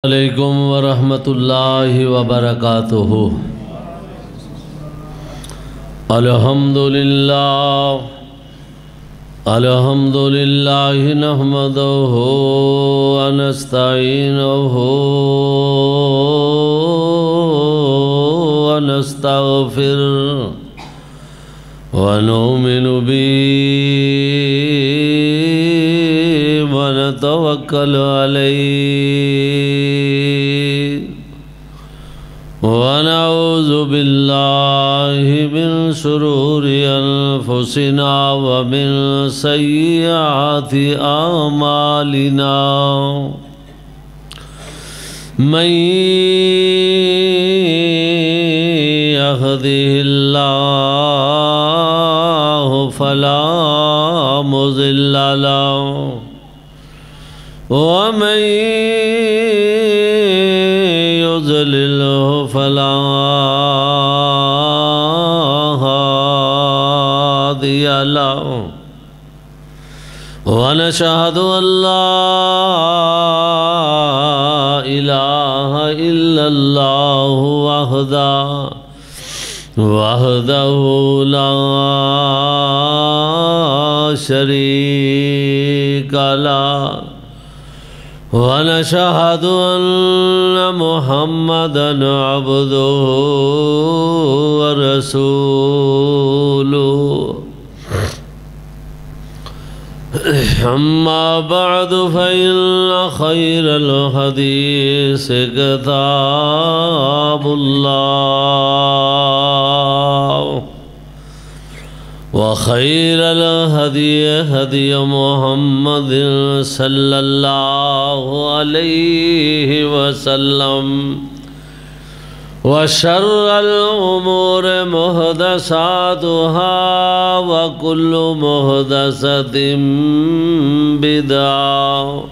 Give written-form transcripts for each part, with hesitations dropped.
علیکم ورحمۃ اللہ وبرکاتہ۔ الحمدللہ نحمدہ ونستعینہ ونستغفرہ ونؤمن به ونتوکل علیہ ونعوذ باللہ من شرور انفسنا ومن سیئات اعمالنا من يهده الله فلا مضل له ومن يضلله فلا هادي له ونشهد أن لا إله إلا الله وحده لا شريك له ونشهد أن محمدًا عبده ورسوله أما بعد فإن خير الحديث كتاب الله وخير الهدي هدي محمد صلى الله عليه وسلم وشر الأمور محدثاتها وكل محدثة بدعة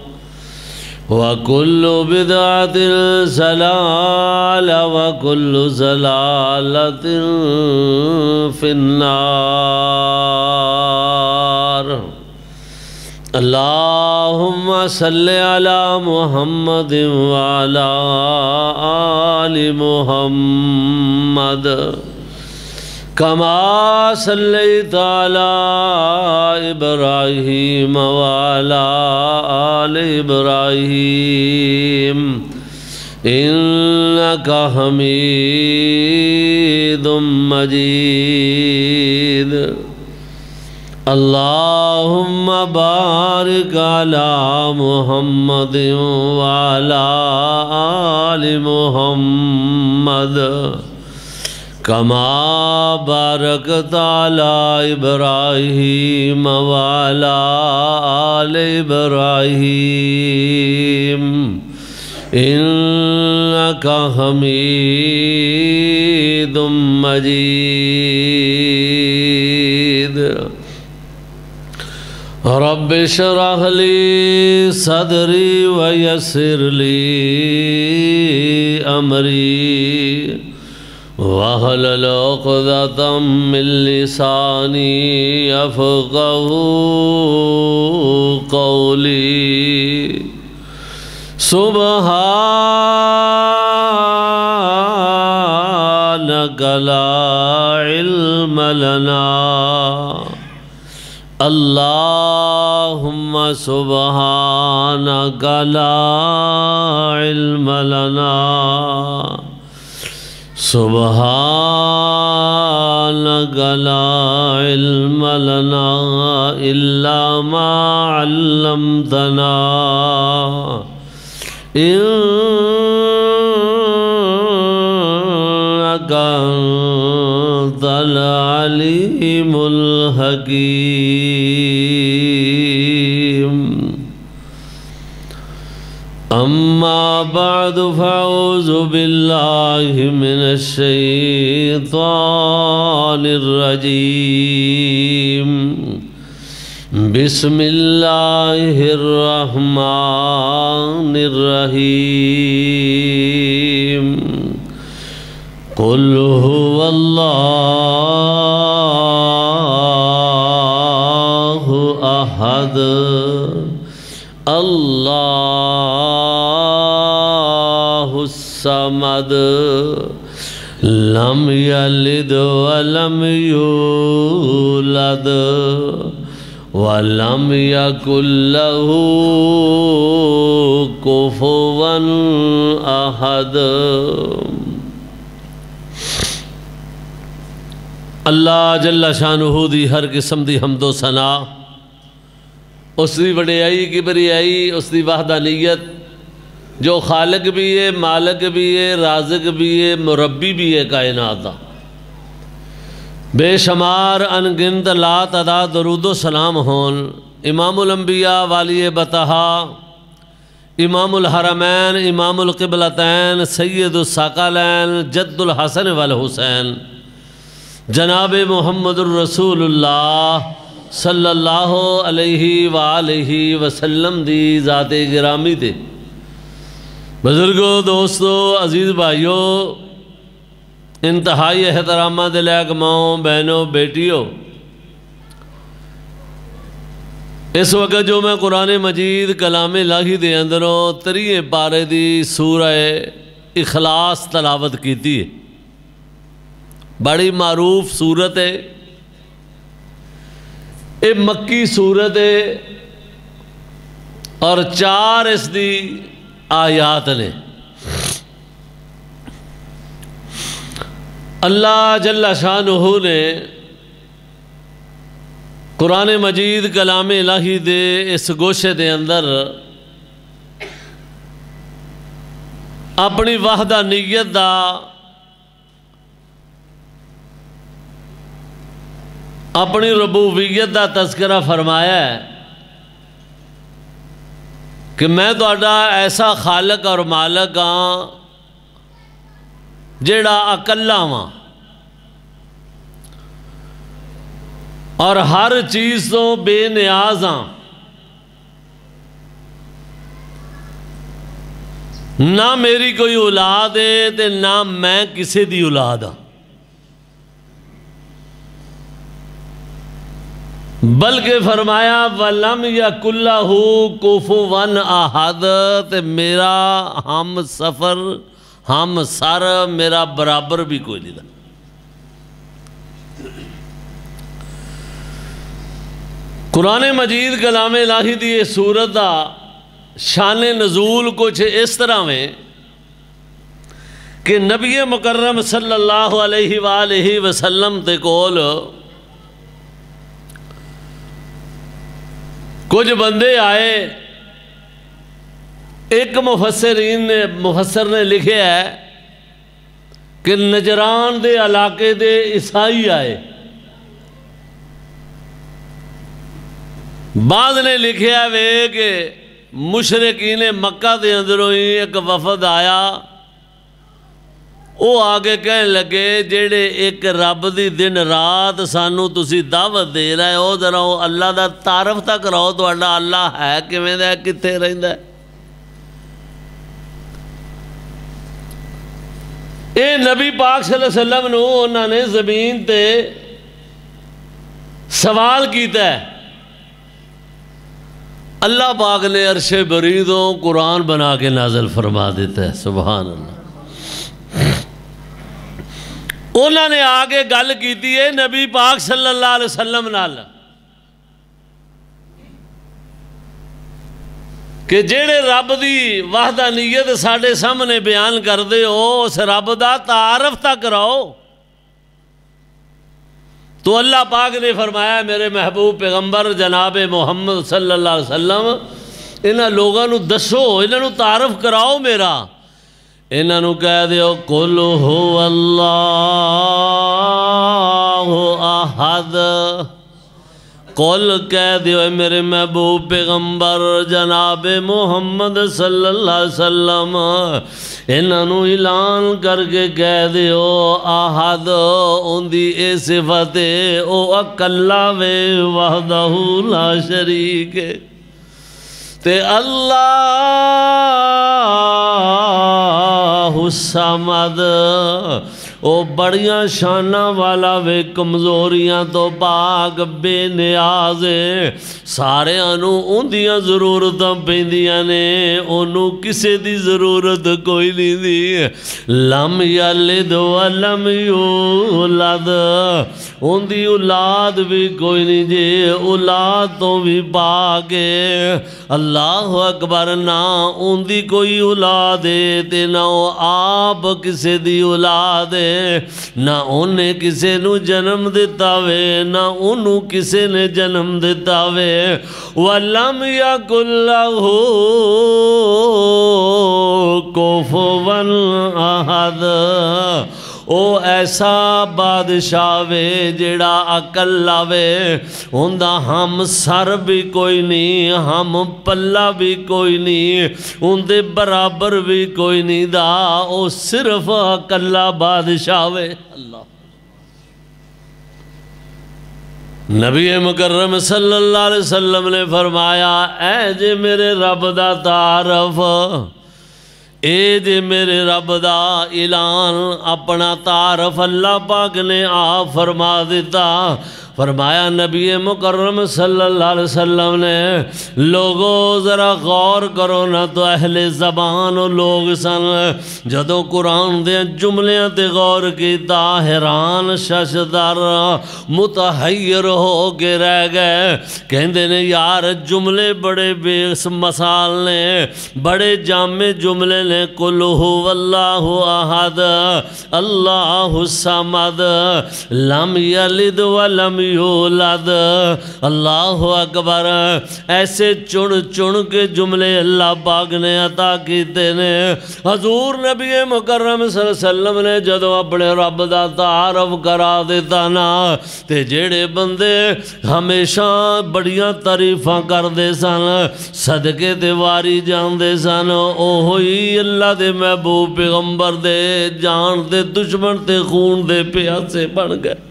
وكل بدعة ضلالة وكل ضلالة في النار اللهم صل على محمد وعلى آل محمد كما صليت على إبراهيم وعلى آل إبراهيم إنك حميد مجيد اللهم بارك على محمد وعلى آل محمد كما باركت على إبراهيم وعلى آل إبراهيم إنك حميد مجيد رب اشرح لي صدري ويسر لي أمري واحلل عقدة من لساني يفقهوا قولي سبحانك لا علم لنا اللهم سبحانك لا علم لنا سبحانك لا علم لنا إلا ما علمتنا إنك أنت العليم الحكيم أما بعد فأعوذ بالله من الشيطان الرجيم بسم الله الرحمن الرحيم قل هو الله أحد الله الصمد لم یلد ولم یولد وَلَمْ يَكُنْ لَهُ كُفُوًا أَحَدٌ۔ اللہ جل شانہ دی ہر قسم دی حمد و ثنا، اس دی وڈیائی کبریائی، اس دی وحدانیت، جو خالق بھی ہے، مالک بھی ہے، رازق بھی ہے، مربی بھی ہے کائنات دا۔ بے شمار انگنت لا تعداد درود و سلام ہون امام الانبیاء والی بطحا، امام الحرمین، امام القبلتین، سید الثقلین، جد الحسن والحسین، جناب محمد الرسول اللہ صلی اللہ علیہ وآلہ وسلم دی ذات گرامی دے۔ بزرگوں، دوستو، عزیز بھائیوں، انتہائی احترامہ دل اگماؤں، بہنوں، بیٹیوں، اس وقت جو میں قرآن مجید کلام الہی دے اندروں 3 پارے دی سورہ اخلاص تلاوت کیتی ہے۔ بڑی معروف سورت ہے، یہ مکی سورت ہے اور 4 اس دی آیات نے۔ اللہ جل شانہ نے قرآن مجید کلام الہی دے اس گوشے دے اندر اپنی وحدانیت دا، اپنی ربوبیت دا تذکرہ فرمایا ہے کہ میں تہاڈا ایسا خالق اور مالک ہاں جیڑا اکلا ہاں اور ہر چیز تو بے نیاز ہاں، نہ میری کوئی اولاد ہے تے نہ میں کسی دی اولاد ہاں، بلکہ فرمایا وَلَمْ يَكُنْ لَهُ كُفُوًا أَحَدٌ، تے میرا ہم سفر، ہم سر، میرا برابر بھی کوئی نہیں تھا۔ قرآن مجید کلام الہی دی یہ سورت دا شان نزول کچھ اس طرح میں کہ نبی مکرم صلی اللہ علیہ وآلہ وسلم تے کول کچھ بندے آئے، ایک مفسر نے لکھے ہے کہ نجران دے علاقے دے عیسائی آئے، بعض نے لکھے ہے کہ مشرکین مکہ دے اندروں ہی ایک وفد آیا، وہ آگے کہنے لگے جیڑے ایک رب دی دن رات سانو تسی دعوت دے رہے ہو، ذرا اللہ دا تعارف تک کرو، تو اللہ ہے کیویں دا، کتے رہندا ہے؟ اے نبی پاک صلی اللہ علیہ وسلم نو انہوں نے زمین تے سوال کیتا ہے، اللہ پاک نے عرش بریدوں قرآن بنا کے نازل فرما دیتا ہے، سبحان اللہ۔ انہوں نے آگے گل کیتی ہے نبی پاک صلی اللہ علیہ وسلم نال کہ جیڑے رب دی وحدانیت ساڑھے سامنے بیان کر دے ہو، اس رب دا تعارف تک رہو۔ تو اللہ پاک نے فرمایا میرے محبوب پیغمبر جناب محمد صلی اللہ علیہ وسلم انہاں لوگاں نو دسو، انہاں نو تعارف کراؤ میرا، انہاں نو کہہ دیو قل هو اللہ احد، قل کہہ دیو اے میرے محبوب پیغمبر جناب محمد صلی اللہ علیہ وسلم، انہاں نو اعلان کر کے کہہ دیو احد ان دی اے صفت او اکلا وے وحدہ لا شریک تے اللہ الصمد او بڑیاں شاناں والا وے کمزوریاں تو پاک بے نیاز ہے سارے انو اندیاں ضرورتاں پیندیاں نے انو کسے دی ضرورت کوئی نہیں دی لم یلد ولم یولد اندی اولاد بھی کوئی نہیں جے اولاد تو بھی پاک ہے اللہ اکبر نہ اندی کوئی اولاد ہے تے نہ آپ کسے دی اولاد ہے نہ انہیں کسے نو جنم دیتا وے نہ انہوں کسے نے جنم دیتا وے وَلَمْ يَكُنْ لَهُ كُفُوًا أَحَدٌ او ایسا بادشاہ وے جڑا عقل لاوے ہوندا ہم سر بھی کوئی نہیں ہم پلہ بھی کوئی نہیں ہوندے برابر بھی کوئی نہیں دا او صرف عقلہ بادشاہ وے اللہ نبی مکرم صلی اللہ علیہ وسلم نے فرمایا اے جے میرے رب دا تعارف اے جے میرے رب دا اعلان اپنا تعارف اللہ پاک نے آپ فرما دیتا فرمایا نبی مکرم صلی اللہ علیہ وسلم نے لوگوں ذرا غور کرو نہ تو اہل زبان لوگ سن جدوں قرآن دے جملیاں تے غور کیتا حیران ششدر متحیر ہو کے رہ گئے کہندے نے یار جملے بڑے بے مثال نے بڑے جامع جملے نے قل هو اللہ احد اللہ الصمد لم یلد ولم یولد اللہ اکبر ایسے چن کے جملے اللہ پاک نے عطا کیتے نے حضور نبی مکرم صلی اللہ علیہ وسلم نے جدو اپنے رب دا تعارف کرا دیتا نا تے جیڑے بندے ہمیشہ بڑیاں تعریفاں کر دے سن صدقے تے واری جان دے سن اوہی اللہ دے محبوب پیغمبر دے جان دے دشمن تے خون دے پیاسے بن گئے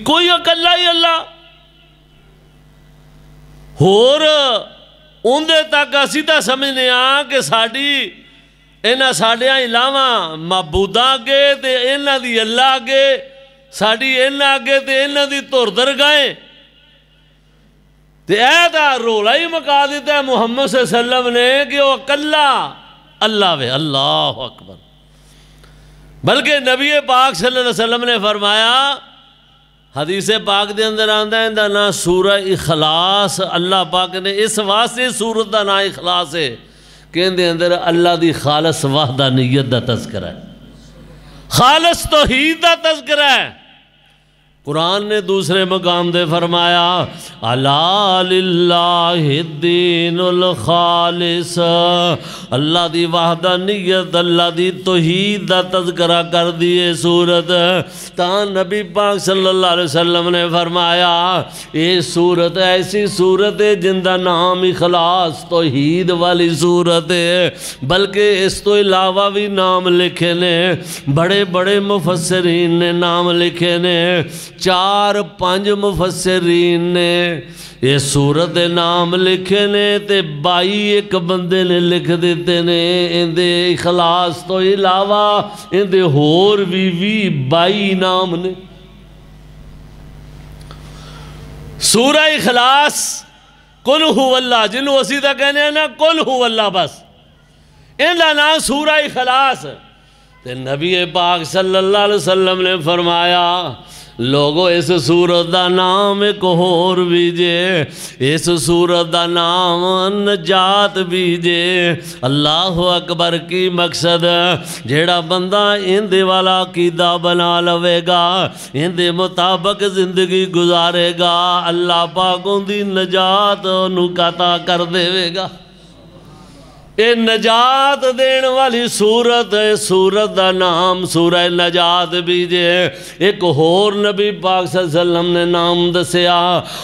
کوئی اکلا ہی اللہ ہور اندے تک اسی تا سمجھنے کہ ساڑی اینا ساڑیاں علاوہ معبوداں آگے تے اینا دی اللہ آگے ساڑی اینا آگے تے اینا دی تور درگاہیں تے اے دا رولا ہی مکا دیتا ہے محمد صلی اللہ علیہ وسلم نے کہ وہ اکلا اللہ وے اللہ اکبر بلکہ نبی پاک صلی اللہ علیہ وسلم نے فرمایا حدیث پاک دے اندر آندہ ہے دا نا سورہ اخلاص اللہ پاک نے اس واسطے سورت دا نا اخلاص ہے کہ ان دے اندر اللہ دی خالص وحدانیت دا تذکرہ ہے خالص توحید دا تذکرہ ہے قرآن نے دوسرے مقام دے فرمایا الا للہ الدین الخالص اللہ دی وحدانیت اللہ دی توحید دا تذکرہ کر دیئے سورت تاں نبی پاک صلی اللہ علیہ وسلم نے فرمایا یہ سورت ایسی سورت ہے جن دا نام اخلاص توحید والی سورت ہے بلکہ اس تو علاوہ بھی نام لکھے نے بڑے بڑے مفسرین نے نام لکھے نے 4-5 مفسرین نے یہ سورت نام لکھے نے تے 22 ایک بندے نے لکھ دیتے نے ان دے اخلاص تو علاوہ ان دے ہور بھی 22 نام نے سورہ اخلاص قل هو اللہ جنہوں وسیدہ کہنے ہیں نا قل هو اللہ بس ان دا نام سورہ اخلاص تے نبی پاک صلی اللہ علیہ وسلم نے فرمایا لوگو اس سورت دا نام ایک اور بیجے اس سورت دا نام نجات بیجے اللہ اکبر کی مقصد جیڑا بندہ ان دے والا عقیدہ بنا لوے گا ان دے مطابق زندگی گزارے گا اللہ پاک ان دی نجات نکاتا کر دے گا اے نجات دین والی سورت ہے سورت دا نام سورہ نجات بیجے ایک اور نبی پاک صلی اللہ علیہ وسلم نے نام دسیا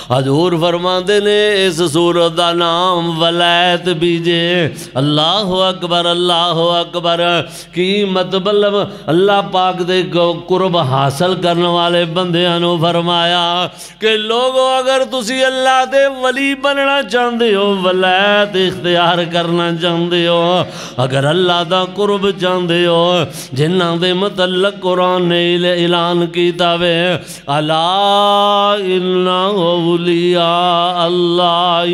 حضور فرماندے نے اس سورت دا نام ولایت بیجے اللہ اکبر کی مطلب اللہ پاک دے قرب حاصل کرنے والے بندیاں نو فرمایا کہ لوگو اگر تسی اللہ دے ولی بننا چاہتے ہو ولایت اختیار کرنا چاہتے چاہتے ہو، اگر اللہ دا قرب چاہتے ہو، جنہ دے متعلق قرآن نے اعلان کیتا وے الا ان اولیاء اللہ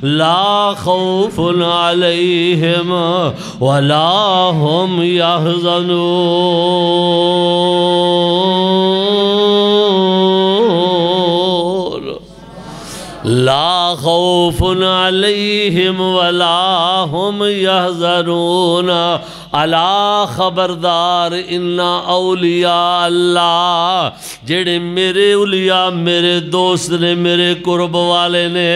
لا خوف علیہم ولا هم يحزنون لا خوف علیہم ولا هم يحزنون الا خبردار ان اولیاء اللہ جڑے میرے اولیاء میرے دوست نے میرے قرب والے نے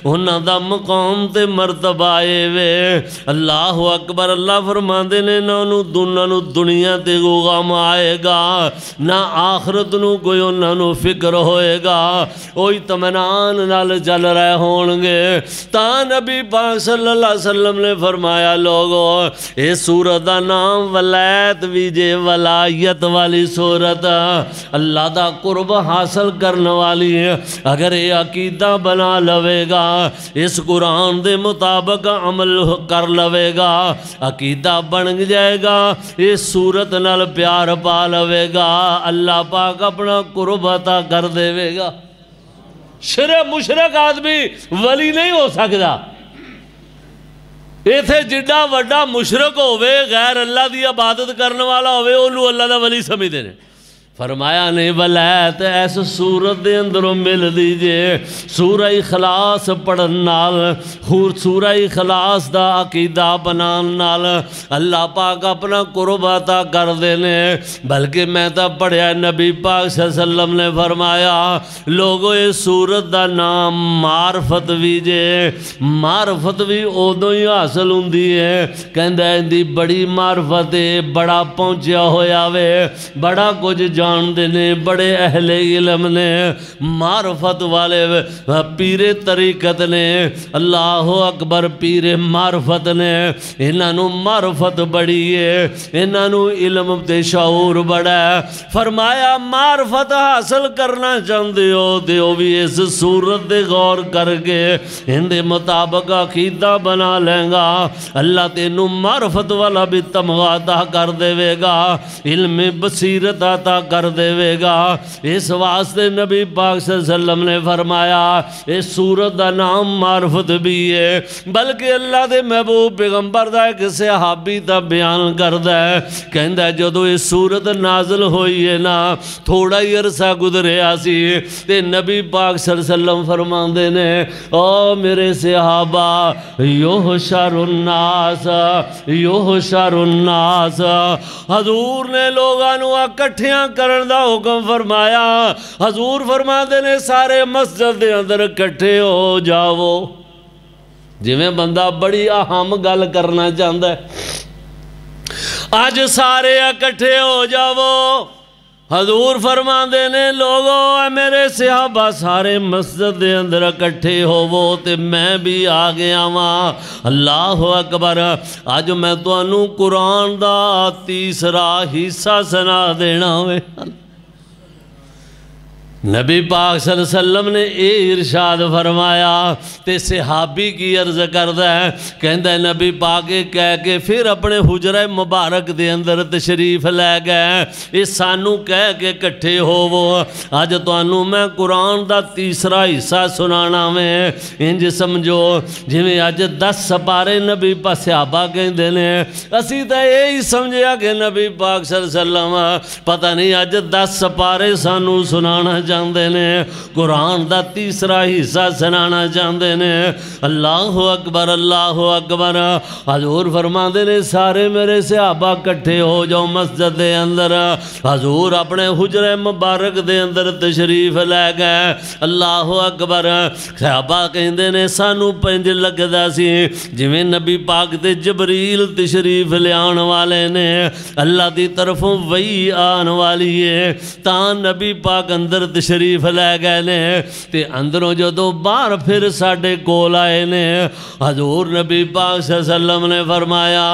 انہاں دا مقام تے مرتبہ آئے وے اللہ اکبر اللہ فرماندے نے نہ انہوں دنیا تے غم آئے گا نہ آخرت نو کوئی انہوں نو فکر ہوئے گا اوہی تمنان نال چل رہے ہونگے تا نبی پاک صلی اللہ علیہ وسلم نے فرمایا لوگو اے سورت دا نام ولایت ویجے ولایت والی صورت اللہ دا قرب حاصل کرنے والی ہے اگر یہ عقیدہ بنا لوے گا اس قرآن دے مطابق عمل کر لوے گا عقیدہ بن جائے گا اس صورت نال پیار پا لوے گا اللہ پاک اپنا قرب عطا کر دے گا شرک مشرک آدمی ولی نہیں ہو سکتا ایتھے جڈا وڈا مشرک ہوئے غیر اللہ دی عبادت کرنے والا ہوئے انہوں اللہ دا ولی سمجھتے ہیں فرمایا نہیں ولایت ایس سورت دے اندروں مل دیجئے سورہ اخلاص پڑھن نال سورہ اخلاص دا عقیدہ بنان نال اللہ پاک اپنا قرب عطا کر دینے بلکہ میں تا پڑھیا نبی پاک صلی اللہ علیہ وسلم نے فرمایا لوگوں یہ سورت دا نام معرفت ویجے معرفت بھی ادوں ہی حاصل ہوندی ہے کہندہ اندی بڑی معرفت ہے بڑا پہنچیا ہویا وے بڑا کچھ جان دینے بڑے اہل علم نے معرفت والے پیر طریقت نے اللہ اکبر پیر معرفت نے انہوں معرفت بڑی ہے انہوں علم تے شعور بڑا ہے فرمایا معرفت حاصل کرنا چاہتے ہو دیو بھی اس صورت دے غور کر کے ان دے مطابق عقیدہ بنا لیں گا اللہ تینوں معرفت والا بھی تمغہ عطا کر دے گا علم بصیرت عطا کر دے گا اس واسطے نبی پاک صلی اللہ علیہ وسلم نے فرمایا اس سورت دا نام معرفت بھی ہے بلکہ اللہ دے محبوب پیغمبر دا ایک صحابی تا بیان کردہ ہے کہندہ ہے جدو اس سورت نازل ہوئی ہے نا تھوڑا ہی عرصہ گزرے آسی تے نبی پاک صلی اللہ علیہ وسلم فرمان دینے او میرے صحابہ یحشر الناس حضور نے لوگانو اکٹھیاں کرن دا حکم فرمایا حضور فرما دینے سارے مسجد دے اندر کٹھے ہو جاؤ جی میں بندہ بڑی اہم گل کرنا چاہتا ہے آج سارے اکٹھے ہو جاؤ حضور فرما دینے لوگوں میرے صحابہ سارے مسجد دے اندر اکٹھے ہوو تے میں بھی آگے آواں اللہ اکبر آج میں تو انہوں قرآن دا تیسرا حصہ سنا دینا ہوئے نبی پاک صلی اللہ علیہ وسلم نے اے ارشاد فرمایا تے صحابی کی عرض کردہ ہے کہندہ ہے نبی پاک کہہ کے پھر اپنے حجرہ مبارک دے اندر تشریف لے گئے اس سانو کہہ کے کٹھے ہو وہ آج تو انہوں میں قرآن دا تیسرا حصہ سنانا میں انج سمجھو جی میں آج 10 سپارے نبی پاک صحابہ کہیں دینے اسی تا یہی سمجھیا کہ نبی پاک صلی اللہ علیہ وسلم پتہ نہیں آج 10 سپارے سانو سنانا چاہتے ہیں قرآن دا تیسرا حصہ سنانا چاہتے ہیں اللہ اکبر حضور فرما دینے سارے میرے صحابہ کٹھے ہو جاؤ مسجد دے اندر حضور اپنے حجرہ مبارک دے اندر تشریف لے گئے اللہ اکبر صحابہ کہیں دینے سانو پنج لگدہ سی جویں نبی پاک دے جبریل تشریف لے آن والے نے اللہ دی طرفوں وہی آن والی ہے تاں نبی پاک اندر شریف لے گئے نے تے اندروں جدو باہر پھر ساڈے کول آئے نے حضور نبی پاک صلی اللہ علیہ وسلم نے فرمایا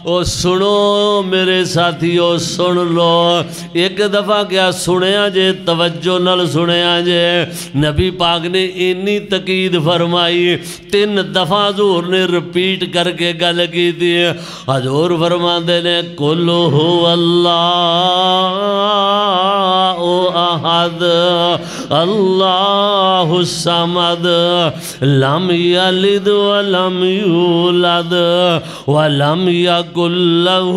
او سنو میرے ساتھیو سن لو ایک دفعہ کیا سنیا جے توجہ نال سنیا جے نبی پاک نے انی تقید فرمائی 3 دفعہ حضور نے رپیٹ کر کے گل کی تھی حضور فرماندے نے قل هو اللہ احد اللہ الصمد لم یلد ولم یولد ولم یکن لہ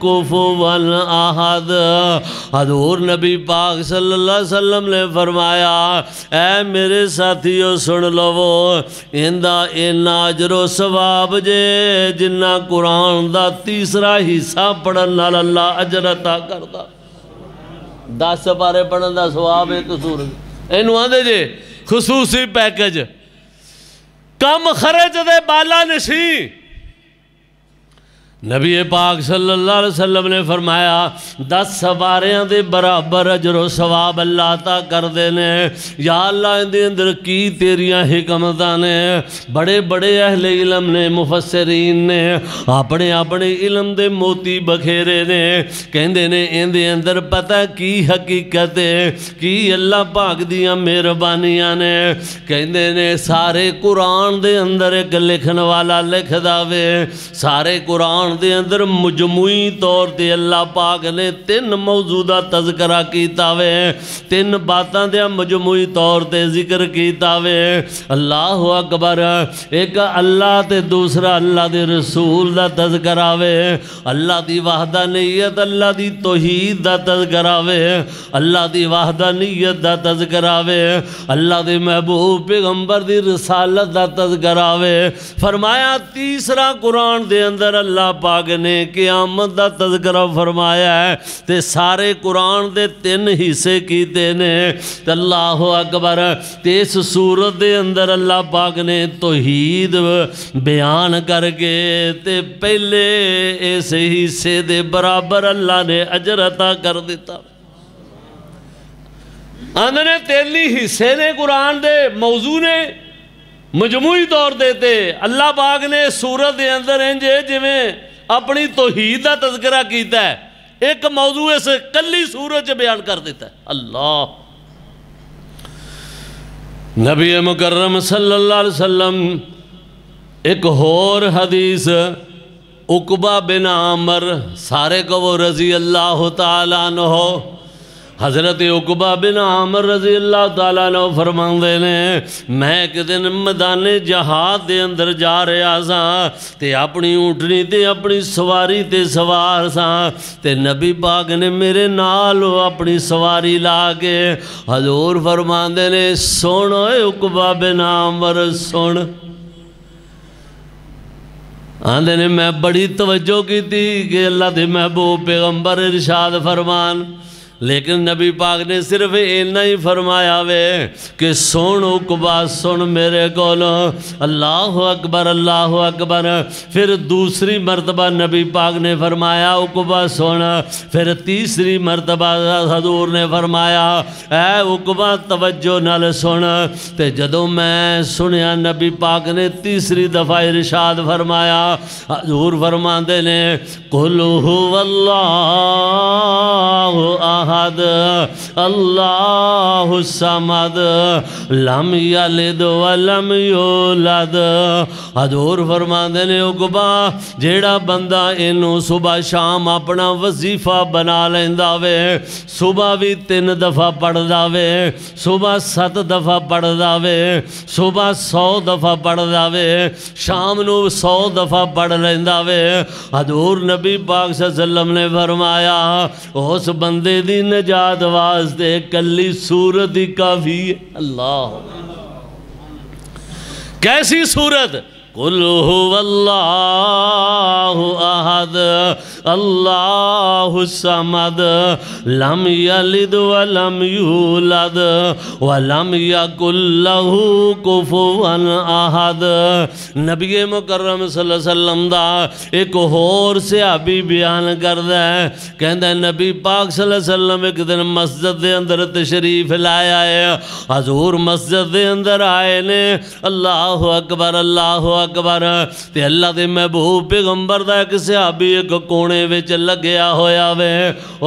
کفوا احد حضور نبی پاک صلی اللہ علیہ وسلم نے فرمایا اے میرے ساتھیو سن لو اندہ اینا اجر و ثواب جے جنہ قرآن دا تیسرا حصہ پڑھن نال اللہ اجر عطا کردا 10 پارے پڑھن دا ثواب ایک سورت اینو آندے جے خصوصی پیکج کم خرچ دے بالا نشی نبی پاک صلی اللہ علیہ وسلم نے فرمایا 10 سواریاں دے برابر اجر و ثواب اللہ عطا کر دینے یا اللہ ان دے اندر کی تیریاں حکمتاں نے بڑے بڑے اہل علم نے مفسرین نے اپنے اپنے علم دے موتی بکھیرے نے کہندے نے ان دے اندر پتہ کی حقیقت ہے کی اللہ پاک دیاں مہربانیاں نے کہندے نے سارے قرآن دے اندر ایک لکھن والا لکھ داوے سارے قرآن دے اندر مجموعی طور تے اللہ پاک نے 3 موجودہ تذکرہ کیتا وے 3 باتاں دے مجموعی طور تے ذکر کیتا وے اللہ اکبر ایک اللہ تے دوسرا اللہ دے رسول دا تذکرہ وے اللہ دی وحدانیت اللہ دی توحید دا تذکرہ وے اللہ دی وحدانیت دا تذکرہ وے اللہ دے محبوب پیغمبر دی رسالت دا تذکرہ وے فرمایا تیسرا قرآن دے اندر اللہ پاک نے قیامت دا تذکرہ فرمایا ہے تے سارے قرآن دے 3 حصے کیتے نے اللہ اکبر تے اس سورت دے اندر اللہ پاک نے توحید بیان کر کے تے پہلے اس حصے دے برابر اللہ نے اجر عطا کر دیتا آندھنے 3 حصے نے قرآن دے موضوع نے مجموعی طور دیتے اللہ پاک نے سورت دے اندر انجے جویں اپنی توحید دا تذکرہ کیتا ہے ایک موضوع سے کلی سورت بیان کر دیتا ہے اللہ نبی مکرم صلی اللہ علیہ وسلم ایک اور حدیث عقبہ بن عامر سارے کو وہ رضی اللہ تعالیٰ عنہ حضرت عقبہ بن عامر رضی اللہ تعالیٰ عنہ فرماندے نے میں ایک دن میدان جہاد دے اندر جا رہا سا تے اپنی اونٹنی تے اپنی سواری تے سوار سا تے نبی پاک نے میرے نال اپنی سواری لا کے حضور فرماندے نے سن اے عقبہ بن عامر سن آندے نے میں بڑی توجہ کی تھی کہ اللہ دے محبوب پیغمبر ارشاد فرمان لیکن نبی پاک نے صرف اینا ہی فرمایا وے کہ سن عقبہ سن میرے کولو اللہ اکبر پھر دوسری مرتبہ نبی پاک نے فرمایا عقبہ سن پھر تیسری مرتبہ حضور نے فرمایا اے عقبہ توجہ نال سن تے جدوں میں سنیا نبی پاک نے تیسری دفعہ ارشاد فرمایا حضور فرماندے نے قل هو اللہ احد اللہ الصمد لم یلد ولم یولد حضور فرماندے نے عقبہ جیڑا بندہ انہوں صبح شام اپنا وظیفہ بنا لیندا وے صبح بھی 3 دفعہ پڑھ داوے صبح 7 دفعہ پڑھ داوے صبح 100 دفعہ پڑھ داوے شام نو 100 دفعہ پڑھ لیندا وے حضور نبی پاک صلی اللہ علیہ وسلم نے فرمایا اس بندے دی نجات واسطے کلی سورت ہی کافی ہے اللہ کیسی سورت قل هو اللہ احد اللہ الصمد لم یلد ولم یولد ولم یکن لہ کفوا احد۔ نبی مکرم صلی اللہ علیہ وسلم دا ایک اور صحابی بیان کردہ ہے، کہندہ ہے نبی پاک صلی اللہ علیہ وسلم ایک دن مسجد دے اندر تشریف لایا ہے، حضور مسجد دے اندر آئے نے، اللہ اکبر اللہ اکبر، تے اللہ دے محبوب پیغمبر دا ایک صحابی ایک کونے وچ لگیا ہویا وے،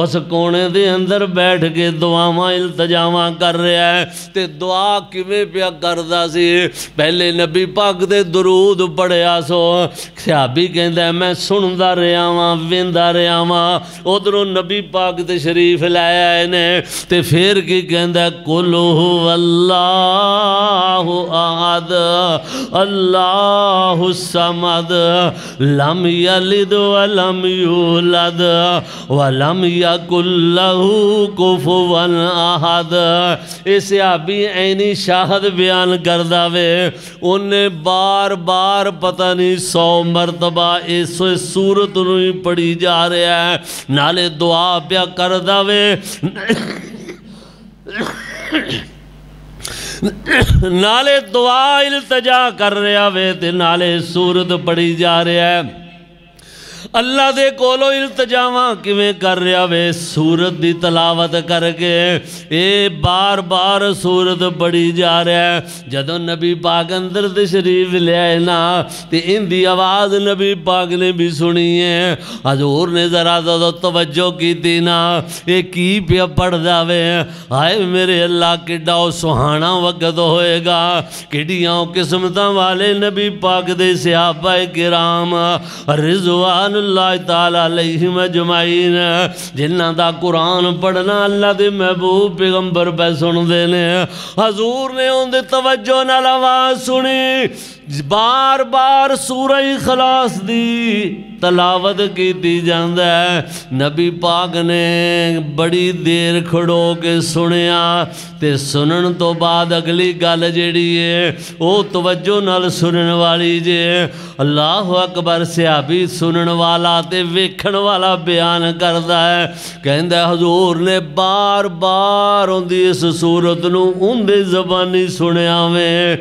اس کونے دے اندر بیٹھ کے دعاواں التجاواں کر رہا ہے، تے دعا کیویں پیا کردا سی، پہلے نبی پاک دے درود پڑھیا سو، صحابی کہندا ہے میں سندا رہیا واں ویندا رہیا واں، ادھروں نبی پاک تے شریف لے آئے نے، تے پھر کی کہندا ہے قل هو اللہ احد اللہ الصمد لم یلد ولم یولد ولم یکن لہ کفوا احد۔ اے صحابی عینی شاہد بیان کردہ وے، انہیں بار بار پتہ نہیں 100 مرتبہ اس سورت نوی پڑھی جا رہا ہے، نالے دعا پیا کردہ وے، نالے دعا التجا کر رہا وے، تے نالے سورت پڑھی جا رہا ہے۔ اللہ دے کولو التجاواں کیویں کر رہا وے، سورت دی تلاوت کر کے، اے بار بار سورت پڑھی جا رہا ہے۔ جدوں نبی پاک اندر تشریف لے آئے نا، تے ان دی آواز نبی پاک نے بھی سنی ہے، حضور نے ذرا توجہ کی تھی نا، اے کی پیا پڑھ دا وے، آئے میرے اللہ کڈا سہانا وقت ہوئے گا، کڈیاں قسمتاں والے نبی پاک دے صحابہ کرام رضوان اللہ تعالیٰ علیہم اجمعین، جنہ دا قرآن پڑھنا اللہ دے محبوب پیغمبر پہ سن دینے، حضور نے ان دے توجہ نال آواز سنی، بار بار سورہ اخلاص دی تلاوت کی جاندہ ہے، نبی پاک نے بڑی دیر کھڑو کے سنیا، تے سنن تو بعد اگلی گل جیڑی ہے او توجہ نال سنن والی جے، اللہ اکبر، صحابی سنن والا تے ویکھن والا بیان کردہ ہے، کہندہ ہے حضور نے بار بار ان دی اس صورت نو ان دے زبانی سنیا میں،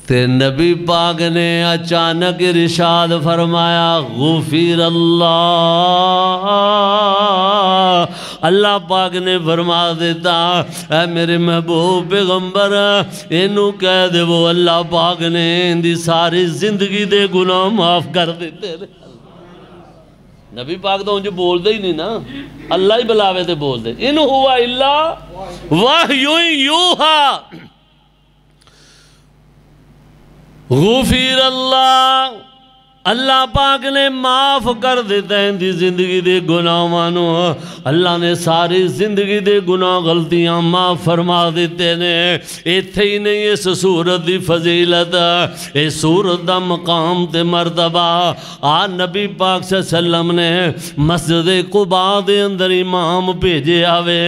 تے نبی پاک نے اچانک ارشاد فرمایا غفر اللہ، اللہ پاک نے فرما دیتا اے میرے محبوب پیغمبر انہوں کہہ دے وہ اللہ پاک نے ان دی ساری زندگی دے گناہ معاف کر دیتے۔ نبی پاک تو انجھے بول دے ہی نہیں نا، اللہ ہی بلاوے تے بول دے، ان ہوا اللہ وحی یوحا، غفر اللہ، اللہ پاک نے معاف کر دیتا ہے ان دی زندگی دے گناہ مانو، اللہ نے ساری زندگی دے گناہ غلطیاں معاف فرما دیتے نے، ایتھے ہی نہیں اس سورت دی فضیلت، اس سورت دا مقام تے مرتبہ، نبی پاک صلی اللہ علیہ وسلم نے مسجد قباء دے اندر امام بھیجے آوے،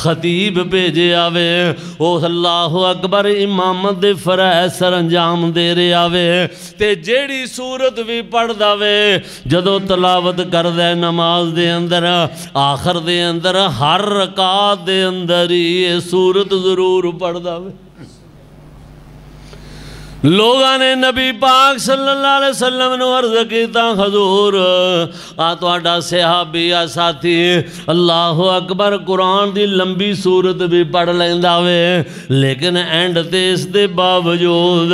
خطیب بھیجے آوے، او اللہ اکبر امامت دے فرائض سر انجام دے رہے آوے، تے جیڑی سورت بھی پڑھ داوے جدو تلاوت کر دے نماز دے اندر آخر دے اندر ہر رکعت دے اندر یہ سورت ضرور پڑھ داوے۔ لوگاں نے نبی پاک صلی اللہ علیہ وسلم نے عرض کیتا حضور تہاڈا صحابی ساتھی اللہ اکبر قرآن دی لمبی سورت بھی پڑھ لیندا وے لیکن اینڈ تے اس دے باوجود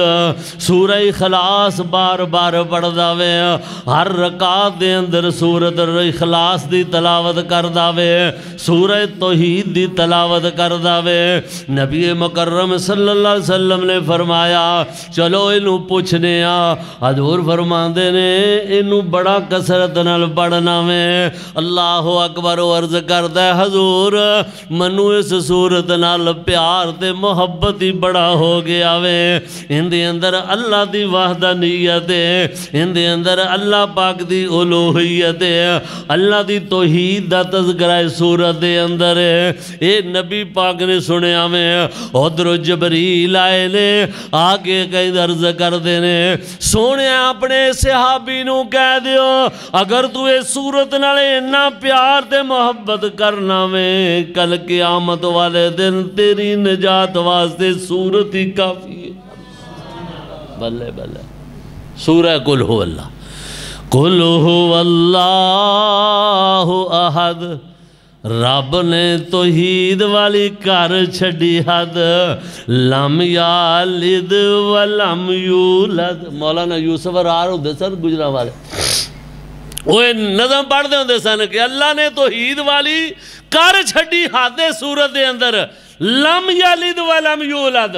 سورہ اخلاص بار بار پڑھدا وے، ہر رکعت دے اندر سورت اخلاص دی تلاوت کردا وے، سورہ توحید دی تلاوت کردا وے۔ نبی مکرم صلی اللہ علیہ وسلم نے فرمایا چلو انہوں پوچھنے حضور فرماندے نے انہوں بڑا کثرت نال پڑھنا میں، اللہ اکبر عرض کردہ ہے حضور منو اس صورت نال پیار تے محبت ہی بڑا ہو گیا وے، ان دے اندر اللہ دی وحدانیت ہے، ان دے اندر اللہ پاک دی الوہیت ہے، اللہ دی توحید دا تذکرہ صورت دے اندر ہے۔ اے نبی پاک نے سنیا میں ادھر جبریل آئے نے آگے کہ عرض کردے نے سونے اپنے صحابی نو کہہ دیو اگر تو اس صورت نالے اتنا پیار تے محبت کرنا میں کل قیامت والے دن تیری نجات واسطے صورت ہی کافی ہے بلے بلے سورہ قل ہو اللہ قل هو اللہ احد رب نے توحید والی کر چھڑی حد لم یالد ولم یولد مولانا یوسف ارار ہوندے سن گجرا والے وہ نظم پڑھ دے ہوندے سن کہ اللہ نے توحید والی کر چھڑی حد سورت دے اندر لم یالد ولم یولد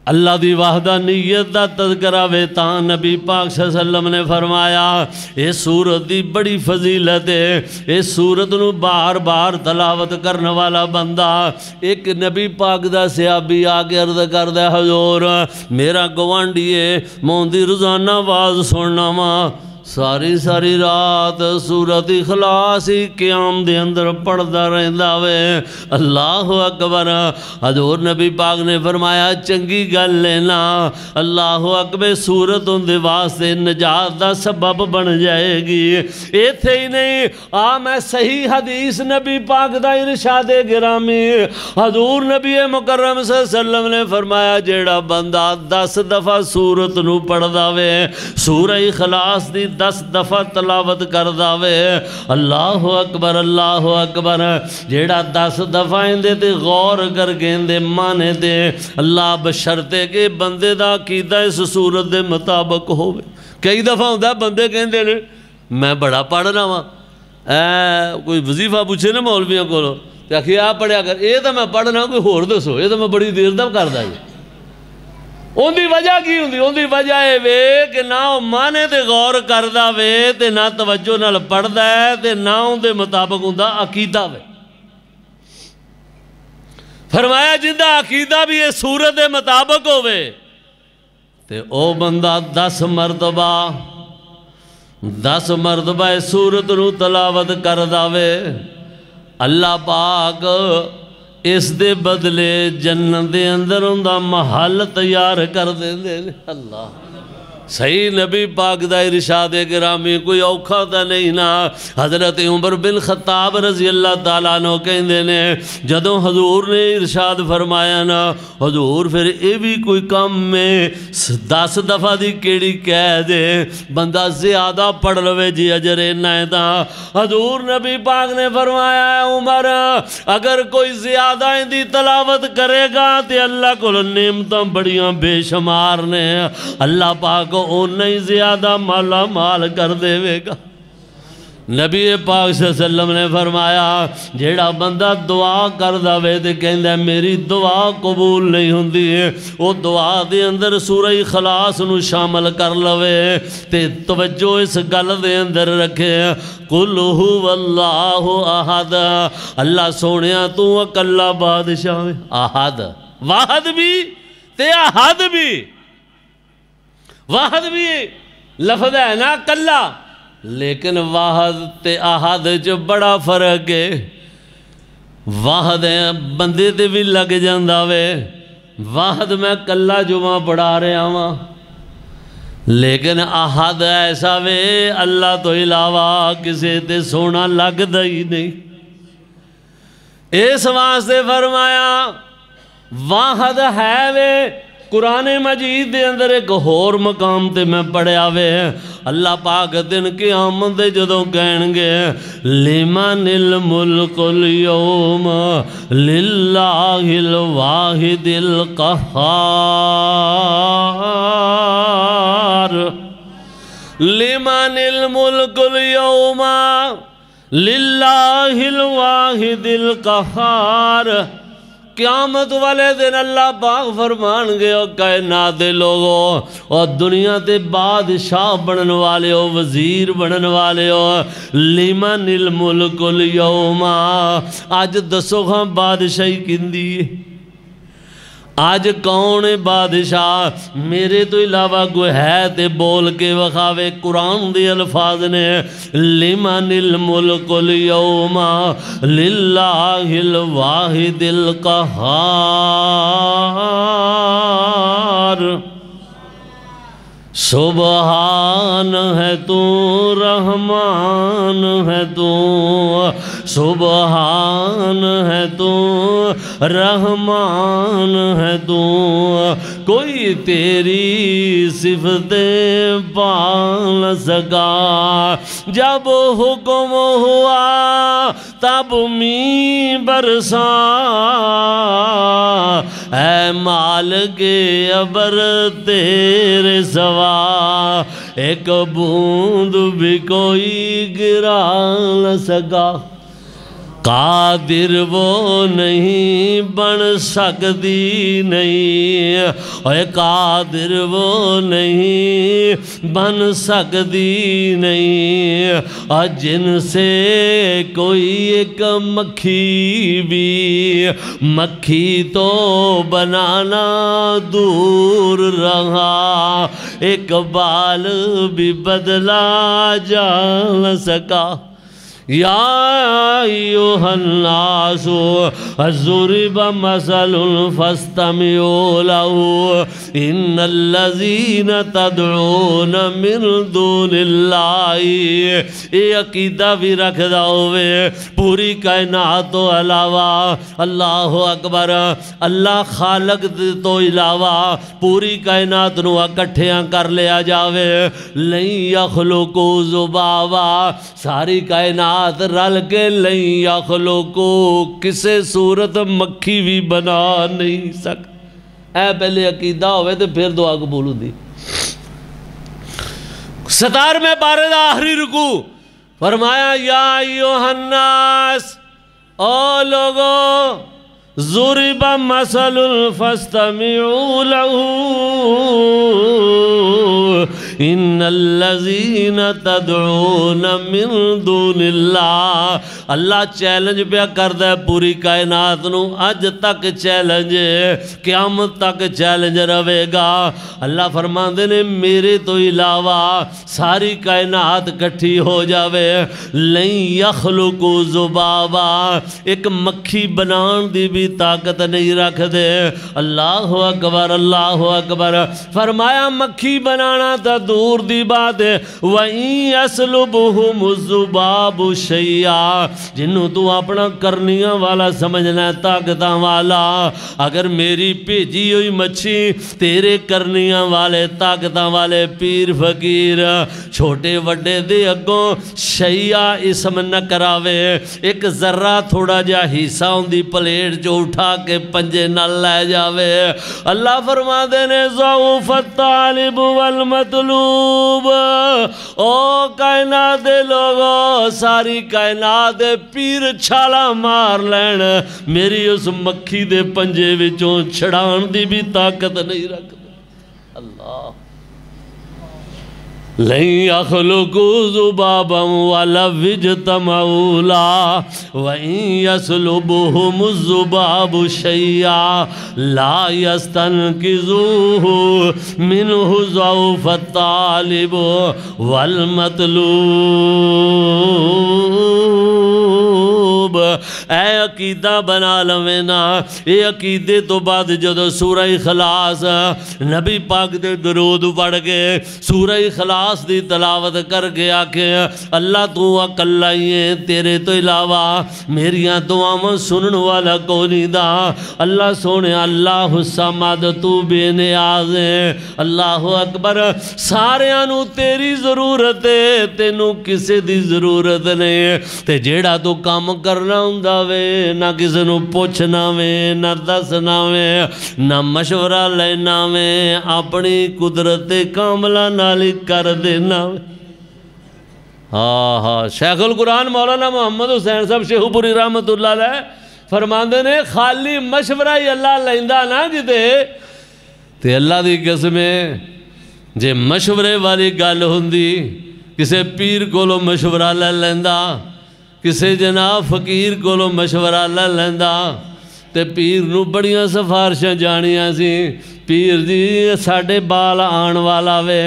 اللہ دی وحدانیت دا تذکرہ ویتان نبی پاک صلی اللہ علیہ وسلم نے فرمایا اس سورت دی بڑی فضیلت ہے اس سورت نو بار بار تلاوت کرنے والا بندہ ایک نبی پاک دا صحابی آگے عرض کردہ حضور میرا گوانڈی ہے موندی روزانہ آواز سننا ماں ساری رات سورت اخلاص ہی قیام دے اندر پڑھدا رہندا وے اللہ اکبر حضور نبی پاک نے فرمایا چنگی گل لینا اللہ اکبر سورت ان دے واسطے نجات دا سبب بن جائے گی ایتھے ہی نہیں میں صحیح حدیث نبی پاک دا ارشاد گرامی حضور نبی مکرم صلی اللہ علیہ وسلم نے فرمایا جیڑا بندہ 10 دفعہ سورت نو پڑھدا وے سورہ اخلاص دی 10 دفعہ تلاوت کردہ وے اللہ اکبر جیڑا 10 دفعہ اندے تے غور کر کے اندے مانے دے اللہ بشرتے کہ بندے دا عقیدہ اس صورت دے مطابق ہوئے کئی دفعہ ہوندہ ہے بندے کہندے نے میں بڑا پڑھنا ہوں کوئی وظیفہ پوچھے نا مولویاں کو لو کہ آخی آپ پڑھیا کر یہ تو میں پڑھنا ہوں کوئی ہور دسو یہ تو میں بڑی دیر تک کردہ ہے ان دی وجہ کی ہوندی ان دی وجہ ہے وے کہ نہ مانے تے غور کردہ وے تے نہ توجہ نال پڑھدا ہے تے نہ ان دے مطابق ہوندا عقیدہ وے فرمایا جندہ عقیدہ بھی یہ سورت دے مطابق ہوئے تے او بندہ 10 مرتبہ اس سورت نو تلاوت کردہ وے اللہ پاک اس دے بدلے جنت دے اندر اندہ محل تیار کر دے اللہ صحیح نبی پاک دا ارشاد گرامی کوئی اوکھا تا نہیں نا حضرت عمر بن خطاب رضی اللہ تعالیٰ عنہ کہندے نے جدوں حضور نے ارشاد فرمایا نا حضور پھر اے بھی کوئی کام میں 10 دفعہ دی کیڑی کہہ دے بندہ زیادہ پڑھ لوے جی اجرے نائے تا حضور نبی پاک نے فرمایا عمر اگر کوئی زیادہ اندی تلاوت کرے گا تے اللہ کو نعمتاں بڑیاں بے شمار نے اللہ پاک نہیں زیادہ مالا مال کر دے وے گا نبی پاک صلی اللہ علیہ وسلم نے فرمایا جیڑا بندہ دعا کر دے تے کہندا میری دعا قبول نہیں ہوندی ہے وہ دعا دے اندر سورہ اخلاص نو شامل کر لوے تے توجہ اس گل دے اندر رکھے قل هو اللہ احد اللہ سونیا تو اکلا بادشاہ احد واحد بھی تے احد بھی واحد بھی لفظ ہے نا کلا لیکن واحد تے احد جو بڑا فرق ہے واحد بندے تے بھی لگ جاندہ وے واحد میں کلا جو ماں پڑھا رہے ہاں لیکن احد ایسا وے اللہ تو علاوہ کسی تے سونا لگ دا ہی نہیں اس واسطے فرمایا واحد ہے وے قرآن مجید دے اندر ایک اور مقام تے میں پڑھیا وے اللہ پاک دن قیامت دے جدوں کہن گے لمن الملک اليوم للہ الواحد القہار لمن الملک اليوم للہ الواحد القہار قیامت والے دن اللہ پاک فرمان گے اور کائنات دے لوگوں اور دنیا تے بادشاہ بنن والے ہو وزیر بنن والے ہو لمن الملک اليوم آج دسو ہاں بادشاہی کندی آج کون بادشاہ میرے تو علاوہ کوئی ہے تے بول کے وخاوے قرآن دی الفاظ نے لمن الملک اليوم للہ الواحد القہار سبحان ہے تو رحمان ہے تو سبحان ہے تو رحمان ہے تو کوئی تیری صفتیں پا نہ سکا جب حکم ہوا تب می برسا اے مالک ابر تیرے سوا ایک بوند بھی کوئی گرا نہ سکا قادر وہ نہیں بن سکتی نہیں اے قادر وہ نہیں بن سکتی نہیں اور جن سے کوئی ایک مکھی بھی مکھی تو بنانا دور رہا ایک بال بھی بدلا جا نہ سکا یا ایوہ الناس ضرب مثل فاستمعوا له ان الذین تدعون من دون اللہ یہ عقیدہ بھی رکھ دا ہوئے پوری کائنات تو علاوہ اللہ اکبر اللہ خالق تو علاوہ پوری کائنات نو اکٹھیاں کر لیا جاوے لن یخلقوا ذبابا ساری کائنات رل کے لن یخلقوا کسے صورت مکھی بھی بنا نہیں سکتا اے پہلے عقیدہ ہوئے تو پھر دعا قبول ہوتی 17 بارے دا آخری رکوع فرمایا یا ایوہ الناس او لوگو ضرب مثل فاستمعوا له ان الذین تدعون من دون اللہ اللہ چیلنج پہ کردہ ہے پوری کائنات نو اج تک چیلنج قیامت تک چیلنج رہے گا اللہ فرماندے نے میرے تو علاوہ ساری کائنات کٹھی ہو جاوے لن یخلقوا ذبابا ایک مکھی بنان دی بھی طاقت نہیں رکھ دے اللہ اکبر فرمایا مکھی بنانا تا دور دی بات ہے وَإِن يَسْلُبُهُمُ الذُّبَابُ شَيْئًا جنہوں تو اپنا کرنیاں والا سمجھنا ہے طاقتاں والا اگر میری بھیجی ہوئی مچھی تیرے کرنیاں والے طاقتاں والے پیر فقیر چھوٹے وڈے دے اگوں شیعہ اسم نہ کراوے ایک ذرہ تھوڑا جا حصہ ہوں دی پلیٹ جو اٹھا کے پنجے نہ لے جاوے اللہ فرما دینے ضعف الطالب والمطلوب او کائنات دے لوگوں ساری کائنات دے پیر چھالا مار لین میری اس مکھی دے پنجے وچوں چھڑان دی بھی طاقت نہیں رکھ اللہ لن یخلقوا ذبابا ولو اجتمعوا له وإن يسلبهم الذباب شيئا لا يستنقذوه منه ضعف الطالب والمطلوب اے عقیدہ بنا لوینا اے عقیدے تو بعد جدو سورہ اخلاص نبی پاک دے درود پڑھ کے سورہ اخلاص دی تلاوت کر کے آکے اللہ تو اکلا ہی ہے تیرے تو علاوہ میریاں دعاں سنن والا کونی دا اللہ سونے اللہ الصمد تو بے نیاز ہے اللہ اکبر سارے آنو تیری ضرورت ہے تینو کسے دی ضرورت نہیں تے جیڑا تو کام کرنا ہوں وے نہ کسی نو پوچھنا وے نہ دسنا وے نہ مشورہ لینا وے اپنی قدرت کاملہ نالی کر دینا ہاں شیخ القرآن مولانا محمد حسین صاحب شیخو پوری رحمت اللہ علیہ فرماندے نے خالی مشورہ ہی اللہ لیندہ نا جتے تے اللہ دی قسمیں جے مشورے والی گل ہوندی کسے پیر کولو مشورہ لے لیندہ کسے جناب فقیر کولو مشورہ لے لیندہ تے پیر نو بڑیاں سفارشاں جانیاں سی پیر جی ساڑھے بال آن والا وے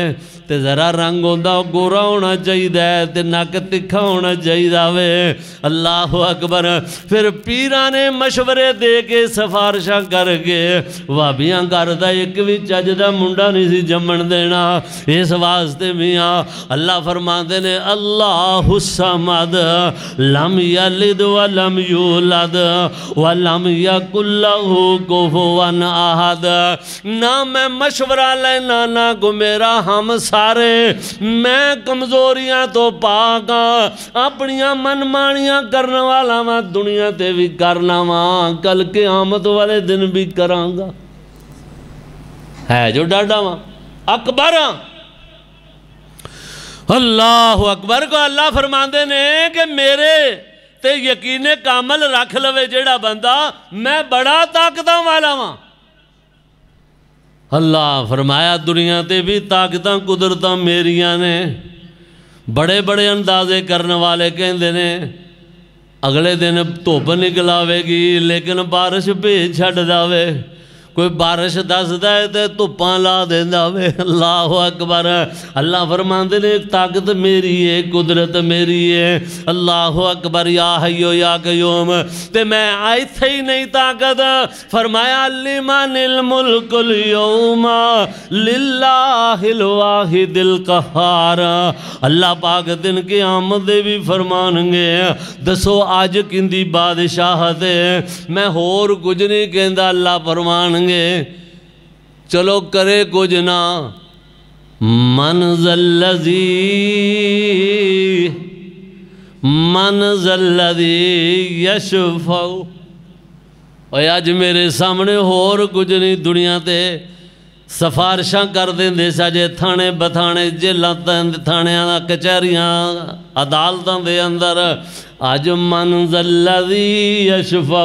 تے ذرا رنگ ہوندا گورا ہونا چاہیے تے نک تکھا ہونا چاہیے وے اللہ اکبر پھر پیراں نے مشورے دے کے سفارشاں کر کے وابیاں کردا ایک بھی چج دا منڈا نہیں سی جمن دینا اس واسطے میاں اللہ فرماندے نے اللہ الصمد لم یلد ولم یولد ولم یکن لہ کفوا احد نہ میں مشورہ لینا نہ کو میرا ہم سارے میں کمزوریاں تو پاک اپنیاں من مانیاں کرنے والا میں دنیا تے بھی کرنا ماں کل قیامت والے دن بھی کرانگا ہے جو ڈاڈا ماں اکبر اللہ اکبر کو اللہ فرماندے نے کہ میرے تے یقین کامل رکھ لوے جیڑا بندہ میں بڑا طاقتاں والا ماں اللہ فرمایا دنیا تے بھی طاقتاں قدرتاں میریاں نے بڑے بڑے اندازے کرنے والے کہندے نے اگلے دن دھوپ نکل آوے گی لیکن بارش بھیج چھڈ داوے کوئی بارش دس دے تے دھوپاں لا دیندا وے اللہ اکبر اللہ فرماندے نے طاقت میری ہے قدرت میری ہے اللہ اکبر یا حیو یا قیوم تے میں ایتھے ہی نہیں طاقت فرمایا لمن الملک اليوم للہ الواحد القہار اللہ پاک دن قیامت دے بھی فرمان گے دسو آج کندی بادشاہت ہے میں ہور کچھ نہیں کہندا اللہ فرمان چلو کرے کچھ نہ من ذا الذی یشفع اوہ آج میرے سامنے ہور کچھ نہیں دنیا تے سفارشاں کر دیں ساجے تھانے بتھانے جیلاں تھانیاں کچہریاں عدالتاں دے اندر آج من ذا الذی یشفع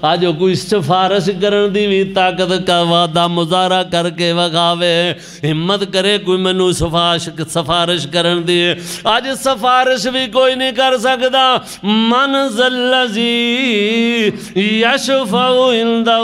آج کوئی سفارش کرن دی بھی طاقت کا وعدہ مظاہرہ کر کے وکھاوے ہمت کرے کوئی منو سفارش کرن دی آج سفارش بھی کوئی نہیں کر سکتا من ذا الذی یشفع عندہ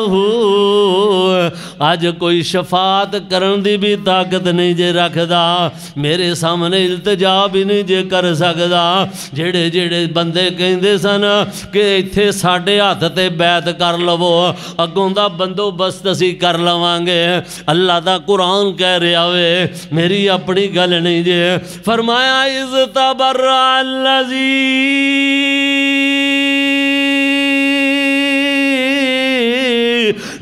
آج کوئی شفاعت کرن دی بھی طاقت نہیں جے رکھدا میرے سامنے التجا بھی نہیں جے کر سکدا جڑے جڑے بندے کہندے سن کہ ایتھے ساڑھے ہاتھ تے بیعت کر لو اگوں دا بندوبست اسی کر لوانگے اللہ دا قرآن کہہ رہا وے میری اپنی گل نہیں جے فرمایا اذ تبرأ الذی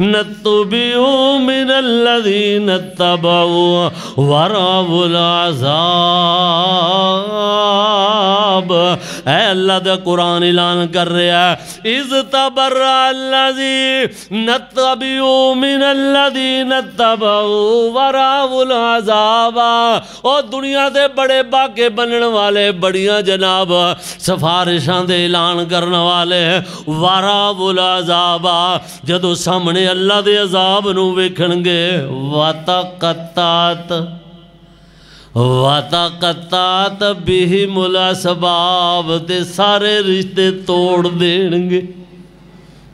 نتبعوا من الذین اتبعوا ورأوا العذاب اے اللہ دا قرآن اعلان کر رہا ہے اذ تبرأ الذی نتبعوا من الذین اتبعوا ورأوا العذاب اور دنیا دے بڑے باقے بنن والے بڑیاں جناب سفارشاں دے اعلان کرنے والے ورأوا العذاب جدو سامنے اللہ دے عذاب نو ویکھن گے وَتَقَطَّعَتْ بِهِمُ الْأَسْبَابُ تے سارے رشتے توڑ دین گے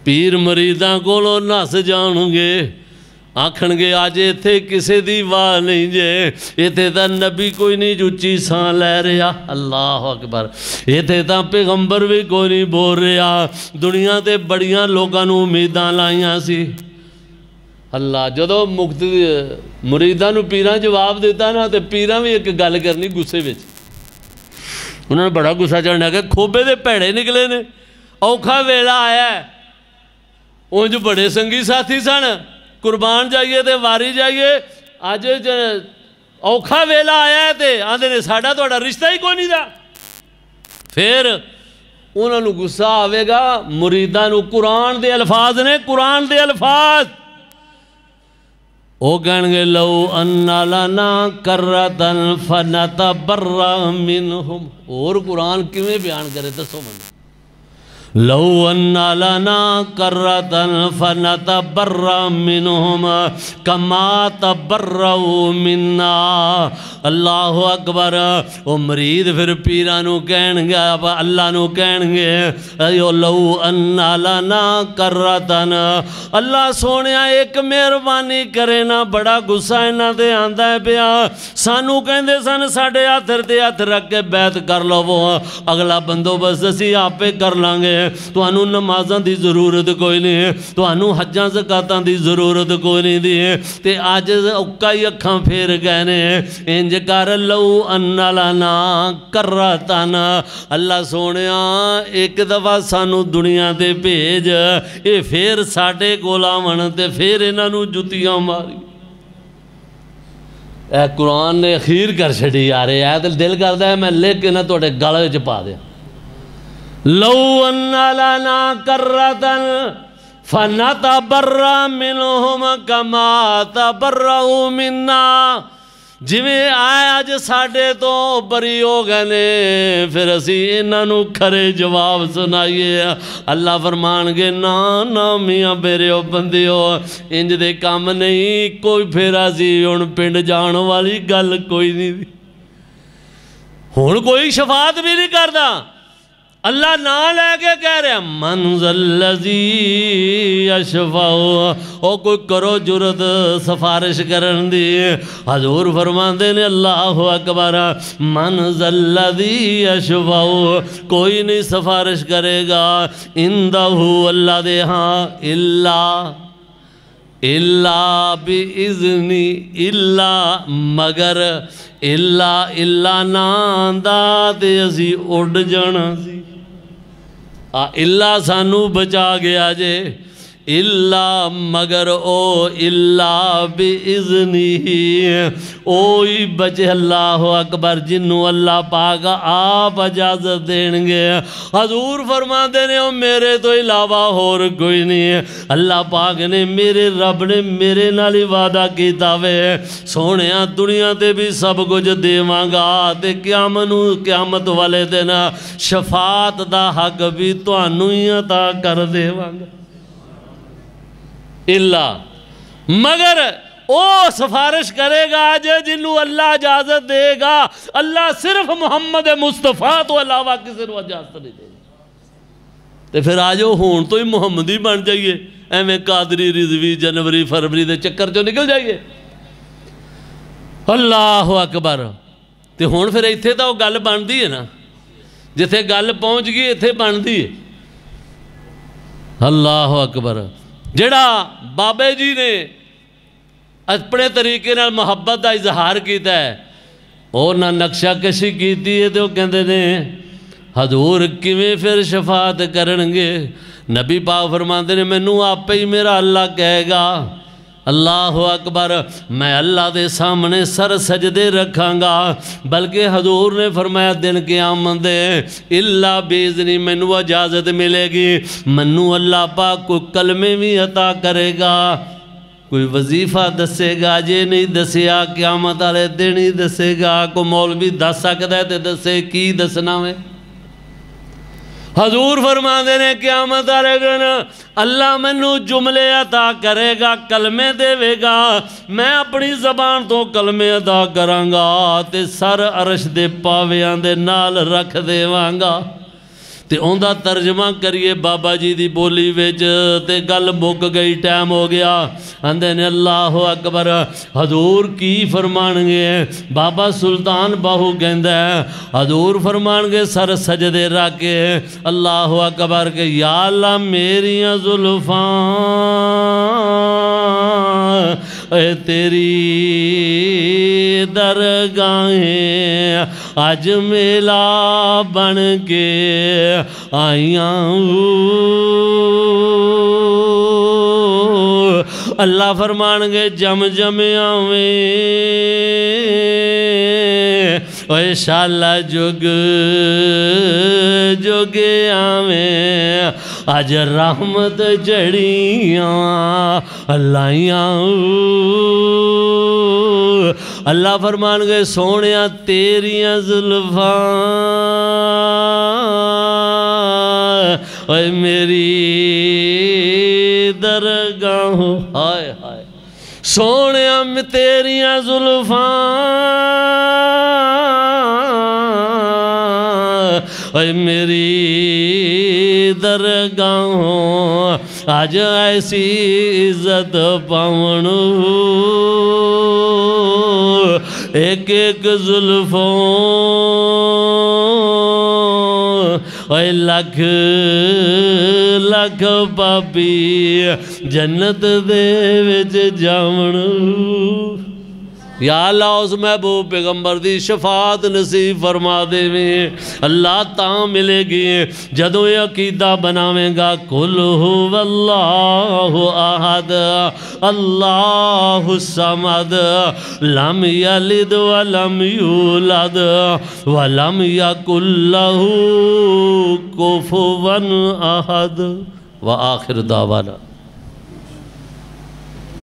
پیر مریداں کولوں نس جان گے آکھن گے آج ایتھے کسے دی واہ نہیں جے ایتھے تا نبی کوئی نہیں جو چیساں لے رہا اللہ اکبر ایتھے تا پیغمبر بھی کوئی نہیں بول رہا دنیا تے بڑیاں لوگاں نو امیداں لائیاں سی اللہ جدو مریداں نو پیراں جواب دیتا نا تے پیراں بھی ایک گل کرنی گسے وچ انہوں نے بڑا گسا چڑھنا کہ کھوبے دے پیڑے نکلے نے اوکھا ویلا آیا ہے اونج بڑے سنگی ساتھی سن قربان جائیے تے واری جائیے آج اوکھا ویلا آیا ہے تے آندے نے ساڑھا توڑا رشتہ ہی کوئی نہیں دا پھر انہوں نے گسا آوے گا مریداں نو قرآن دے الفاظ نے قرآن دے الفاظ او کہن گے لو انّا لنا کرتن فنتبرأ منہم اور قرآن کیویں بیان کرے دسو من لو ان لنا کرۃ فنتبرأ منہم کما تبرؤوا منا۔ اللہ اکبر۔ وہ مرید پھر پیران نو کہن گے، اللہ نو کہن گے لو ان لنا کرۃ، اللہ سونیا ایک مہربانی کرے نا، بڑا غصہ انہاں تے آندا ہے پیا، سانو کہندے سن ساڈے ہاتھ تے ہاتھ رکھ کے بیعت کر لو، اگلا بندوبست اسی آپے کر لیں گے، تانوں نمازاں دی ضرورت کوئی نہیں، تانوں حجاں زکاتاں دی ضرورت کوئی نہیں دی، تے آج اکا ہی اکھاں پھیر گئے نے، انج کر لو ان لنا کرۃ، اللہ سونیا ایک دفعہ سانو دنیا تے بھیج، اے پھر ساڈے کول آون تے پھر انہاں نوں جُتیاں ماری۔ اے قرآن نے اخیر کر چھڑی یار، اے دل کردا ہے میں لکھ کے نہ تواڈے گل وچ پا دیا۔ لو ان لنا کرۃ فنتبرأ منہم کما تبرؤوا منا، جویں آئے اج ساڈے تو بری ہو گئے نے، پھر اسی انہاں نوں کھرے جواب سنائیے۔ اللہ فرمان گے نا نا میاں میرے بندیو، انج دے کام نہیں، کوئی پھیرا سی ہن پنڈ جان والی گل کوئی نہیں، ہن کوئی شفاعت بھی نہیں کردا۔ اللہ نا لے کے کہہ رہے ہیں من ذا الذی یشفع، او کوئی کرو جرت سفارش کرن دی، حضور فرماندے نے اللہ اکبر، من ذا الذی یشفع، کوئی نہیں سفارش کرے گا عندہ اللہ دے ہاں الا باذنی، الا مگر، الا ناندا تے اسی اڑ جانا سی، اللہ سانو بچا گیا جے، اللہ مگر او اللہ باذنی، اوہی بچے اللہ اکبر جنہوں اللہ پاک آپ اجازت دیں گے۔ حضور فرماتے ہیں او میرے تو علاوہ اور کوئی نہیں ہے، اللہ پاک نے میرے رب نے میرے نالی وعدہ کیتا وے، سونیاں دنیا تے بھی سب کچھ دیواں گا، تے قیامت والے دن شفاعت دا حق بھی تانوں ہی عطا کر دیواں گا۔ اللہ مگر او سفارش کرے گا جنہوں اللہ اجازت دے گا، اللہ صرف محمد مصطفیٰ تو علاوہ کسی کو اجازت نہیں دے گا۔ تے پھر آجو ہون تو ہی محمدی بن جائیے، ایویں قادری رضوی جنوری فروری دے چکر جو نکل جائیے۔ اللہ اکبر۔ تے ہون پھر ایتھے تو گل بن دی ہے نا، جتھے گل پہنچ گئی ایتھے بن دی ہے۔ اللہ اکبر۔ جڑا بابے جی نے اپنے طریقے نال محبت دا اظہار کیتا ہے، او نہ نقشہ کشی کیتی ہے، تو کہندے نے حضور کیویں پھر شفاعت کرن گے؟ نبی پاک فرماندے نے مینوں آپ ہی میرا اللہ کہے گا، اللہ اکبر، میں اللہ دے سامنے سر سجدے رکھاں گا، بلکہ حضور نے فرمایا دن قیامت دے اللہ باذنی مینوں اجازت ملے گی، منوں اللہ پاک کوئی کلمے بھی عطا کرے گا، کوئی وظیفہ دسے گا، جے نہیں دسیا قیامت والے دن ہی دسے گا۔ کوئی مولوی دس سکدا ہے تے دسے کی دسنا وے؟ حضور فرماندے نے قیامت والے دن اللہ مینوں جملے عطا کرے گا، کلمے دے گا، میں اپنی زبان تو کلمے ادا کراں گا تے سر عرش دے پاویاں دے نال رکھ دیواں گا۔ تے اوندا ترجمہ کریے بابا جی دی بولی وچ، تے گل مک گئی، ٹائم ہو گیا۔ اندے نے اللہ اکبر، حضور کی فرمان گے؟ بابا سلطان باہو کہندا ہے حضور فرمان گے سر سجدے رکھ کے اللہ اکبر کہ یا اللہ میریاں زلفاں اے تیری درگاہیں آج میلا بن کے آئیاں، اللہ فرمان گے جم جم آویں اے شالا جگ جگ آویں آج رحمت جڑیاں اللہیاں، اللہ فرمان گے سونیاں تیریاں زلفاں اے میری درگاہ ہائے ہائے سونیا میں تیریاں زلفاں اے میری درگاہ آج ایسی عزت پاؤنو ایک ایک زلفوں اے لکھ لکھ پاپی جنت دے وچ جاؤنو یا اللہ اس محبوب پیغمبر دی شفاعت نصیب فرما دے میں اللہ تاں ملے گی جدو یہ عقیدہ بناویں گا قل هو اللہ احد اللہ الصمد لم یلد ولم یولد ولم یکن لہ کفوا احد وآخر دعوانا